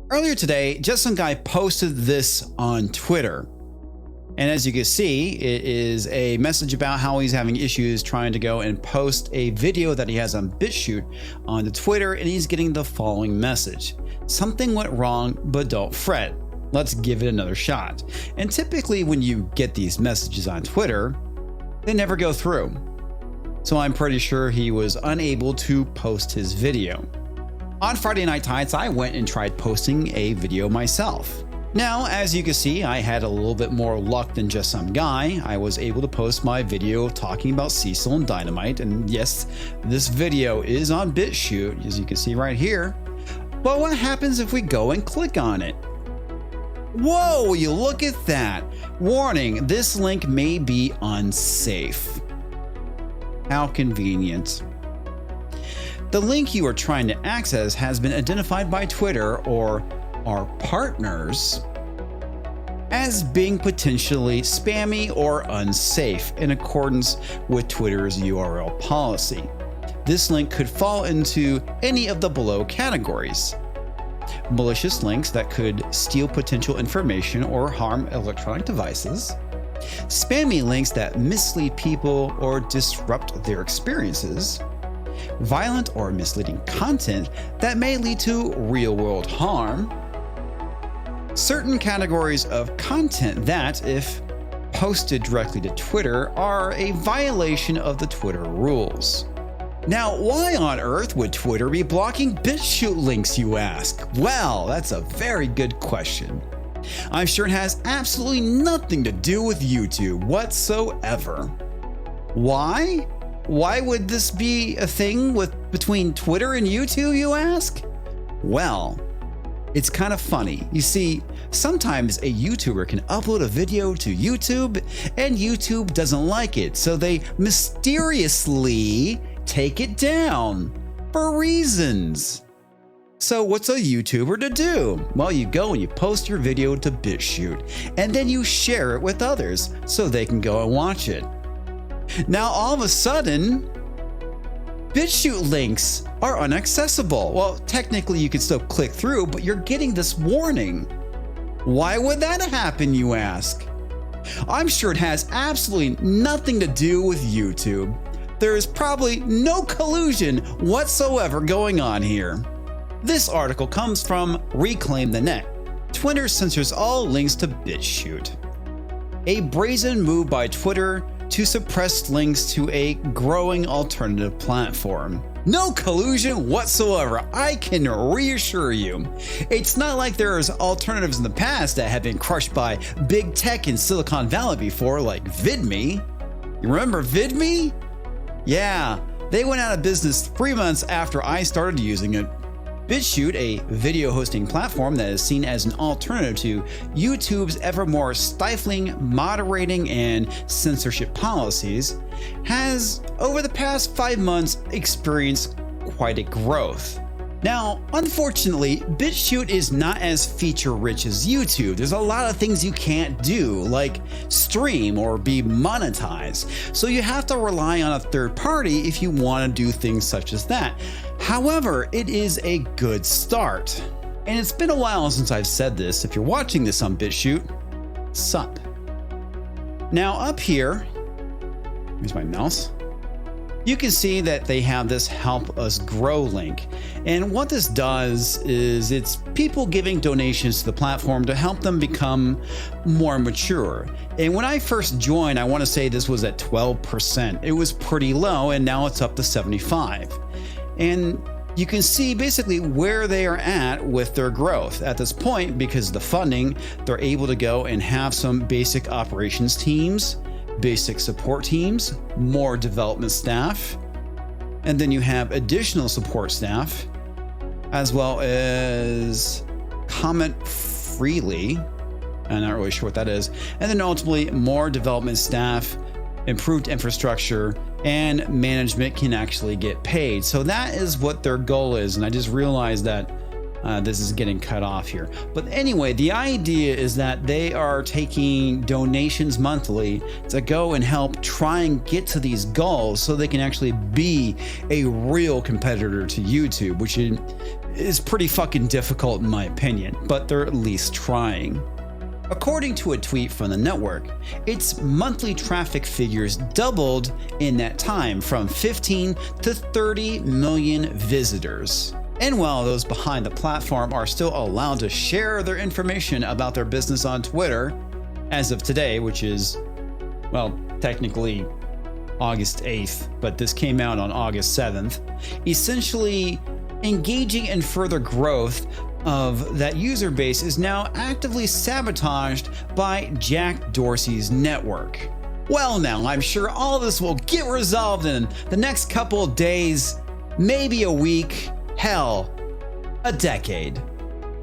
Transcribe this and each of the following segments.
Earlier today, just some guy posted this on Twitter. And as you can see, it is a message about how he's having issues trying to go and post a video that he has on Bitchute onto Twitter, and he's getting the following message. Something went wrong, but don't fret. Let's give it another shot. And typically when you get these messages on Twitter, they never go through. So I'm pretty sure he was unable to post his video. On Friday Night Tides, I went and tried posting a video myself. Now, as you can see, I had a little bit more luck than just some guy. I was able to post my video talking about Cecil and Dynamite, and yes, this video is on Bitchute, as you can see right here. But what happens if we go and click on it? Whoa, you look at that. Warning, this link may be unsafe. How convenient. The link you are trying to access has been identified by Twitter or our partners as being potentially spammy or unsafe in accordance with Twitter's URL policy. This link could fall into any of the below categories. Malicious links that could steal potential information or harm electronic devices. Spammy links that mislead people or disrupt their experiences. Violent or misleading content that may lead to real-world harm. Certain categories of content that, if posted directly to Twitter, are a violation of the Twitter rules. Now, why on earth would Twitter be blocking Bitchute links, you ask? Well, that's a very good question. I'm sure it has absolutely nothing to do with YouTube whatsoever. Why? Why would this be a thing between Twitter and YouTube, you ask? Well, it's kind of funny. You see, sometimes a YouTuber can upload a video to YouTube and YouTube doesn't like it, so they mysteriously take it down for reasons. So what's a YouTuber to do? Well, you go and you post your video to Bitchute, and then you share it with others so they can go and watch it. Now all of a sudden, Bitchute links are inaccessible. Well, technically you can still click through, but you're getting this warning. Why would that happen, you ask? I'm sure it has absolutely nothing to do with YouTube. There is probably no collusion whatsoever going on here. This article comes from Reclaim the Net. Twitter censors all links to Bitchute. A brazen move by Twitter to suppress links to a growing alternative platform. No collusion whatsoever, I can reassure you. It's not like there's alternatives in the past that have been crushed by big tech in Silicon Valley before, like VidMe. You remember VidMe? Yeah, they went out of business 3 months after I started using it. Bitchute, a video hosting platform that is seen as an alternative to YouTube's ever more stifling, moderating, and censorship policies, has, over the past 5 months, experienced quite a growth. Now, unfortunately, Bitchute is not as feature-rich as YouTube. There's a lot of things you can't do, like stream or be monetized. So you have to rely on a third party if you want to do things such as that. However, it is a good start. And it's been a while since I've said this. If you're watching this on Bitchute, sup. Now up here, here's my mouse. You can see that they have this Help Us Grow link. And what this does is it's people giving donations to the platform to help them become more mature. And when I first joined, I want to say this was at 12%. It was pretty low, and now it's up to 75%. And you can see basically where they are at with their growth. At this point, because of the funding, they're able to go and have some basic operations teams, basic support teams, more development staff, and then you have additional support staff, as well as comment freely. I'm not really sure what that is. And then ultimately more development staff, improved infrastructure, and management can actually get paid. So that is what their goal is. And I just realized that this is getting cut off here. But anyway, the idea is that they are taking donations monthly to go and help try and get to these goals so they can actually be a real competitor to YouTube, which is pretty fucking difficult in my opinion, but they're at least trying. According to a tweet from the network, its monthly traffic figures doubled in that time from 15 to 30 million visitors. And while those behind the platform are still allowed to share their information about their business on Twitter, as of today, which is, well, technically August 8th, but this came out on August 7th, essentially engaging in further growth of that user base is now actively sabotaged by Jack Dorsey's network. Well, now, I'm sure all this will get resolved in the next couple of days, maybe a week, hell, a decade.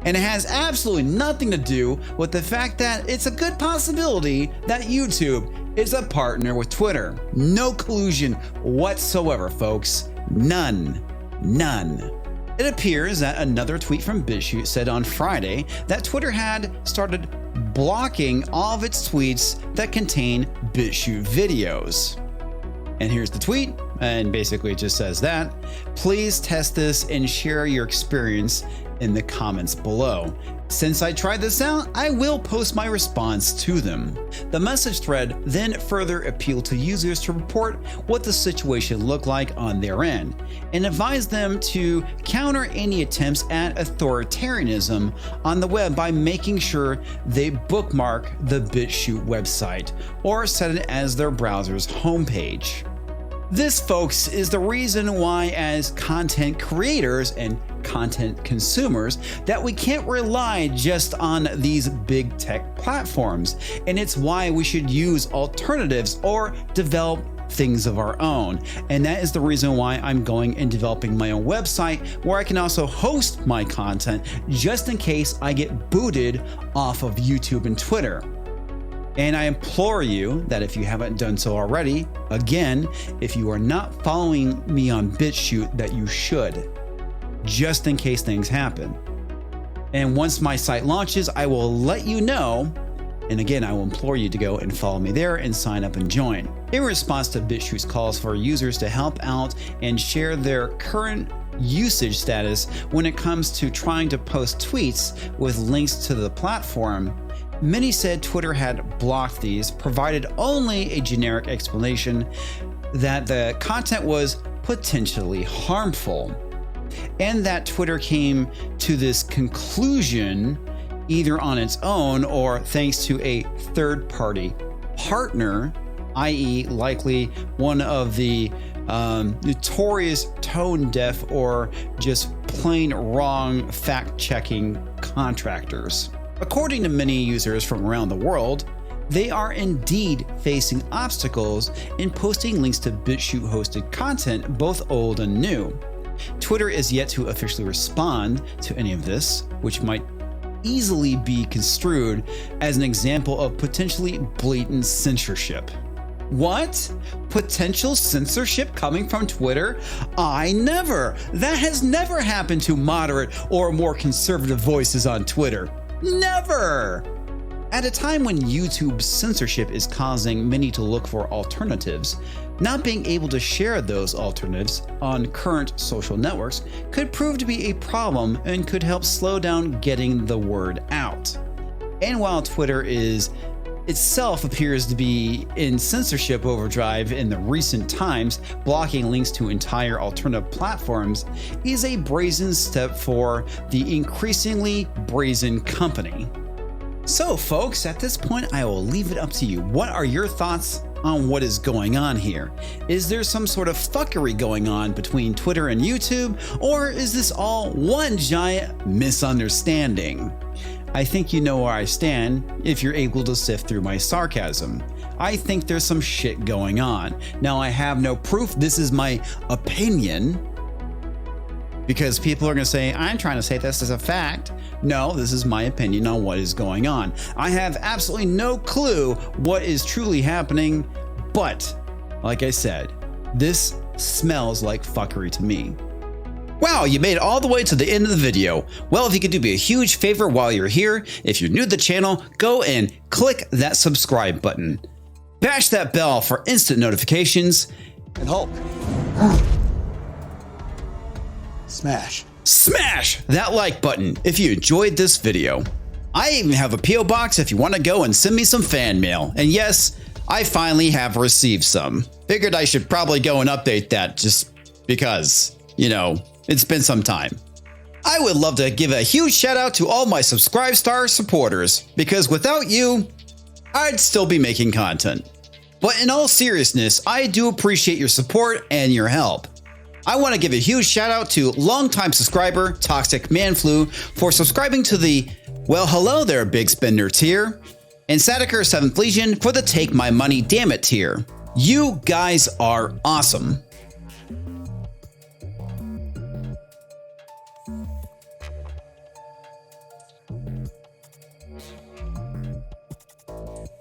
And it has absolutely nothing to do with the fact that it's a good possibility that YouTube is a partner with Twitter. No collusion whatsoever, folks. None. None. It appears that another tweet from Bitchute said on Friday that Twitter had started blocking all of its tweets that contain Bitchute videos. And here's the tweet, and basically it just says that, please test this and share your experience in the comments below. Since I tried this out, I will post my response to them. The message thread then further appealed to users to report what the situation looked like on their end, and advised them to counter any attempts at authoritarianism on the web by making sure they bookmark the Bitchute website or set it as their browser's homepage. This, folks, is the reason why as content creators and content consumers that we can't rely just on these big tech platforms, and it's why we should use alternatives or develop things of our own. And that is the reason why I'm going and developing my own website where I can also host my content just in case I get booted off of YouTube and Twitter. And I implore you that if you haven't done so already, again, if you are not following me on Bitchute, that you should, just in case things happen. And once my site launches, I will let you know. And again, I will implore you to go and follow me there and sign up and join. In response to Bitchute's calls for users to help out and share their current usage status when it comes to trying to post tweets with links to the platform, many said Twitter had blocked these, provided only a generic explanation that the content was potentially harmful, and that Twitter came to this conclusion either on its own or thanks to a third-party partner, i.e. likely one of the notorious tone-deaf or just plain wrong fact-checking contractors. According to many users from around the world, they are indeed facing obstacles in posting links to Bitchute-hosted content, both old and new. Twitter is yet to officially respond to any of this, which might easily be construed as an example of potentially blatant censorship. What? Potential censorship coming from Twitter? Never! That has never happened to moderate or more conservative voices on Twitter. Never! At a time when YouTube's censorship is causing many to look for alternatives, not being able to share those alternatives on current social networks could prove to be a problem and could help slow down getting the word out. And while Twitter itself appears to be in censorship overdrive in the recent times, blocking links to entire alternative platforms is a brazen step for the increasingly brazen company. So folks, at this point I will leave it up to you. What are your thoughts on what is going on here? Is there some sort of fuckery going on between Twitter and YouTube, or is this all one giant misunderstanding? I think you know where I stand if you're able to sift through my sarcasm. I think there's some shit going on. Now, I have no proof. This is my opinion, because people are going to say, I'm trying to say this as a fact. No, this is my opinion on what is going on. I have absolutely no clue what is truly happening, but like I said, this smells like fuckery to me. Wow, you made it all the way to the end of the video. Well, if you could do me a huge favor while you're here, if you're new to the channel, go and click that subscribe button. Bash that bell for instant notifications. And Hulk. Smash. Smash that like button if you enjoyed this video. I even have a P.O. box if you want to go and send me some fan mail. And yes, I finally have received some. Figured I should probably go and update that just because, you know, it's been some time. I would love to give a huge shout out to all my Subscribe Star supporters, because without you, I'd still be making content. But in all seriousness, I do appreciate your support and your help. I want to give a huge shout out to longtime subscriber Toxic Manflu for subscribing to the "Well hello there big spender" tier, and Satiker 7th Legion for the "Take my money damn it" tier. You guys are awesome.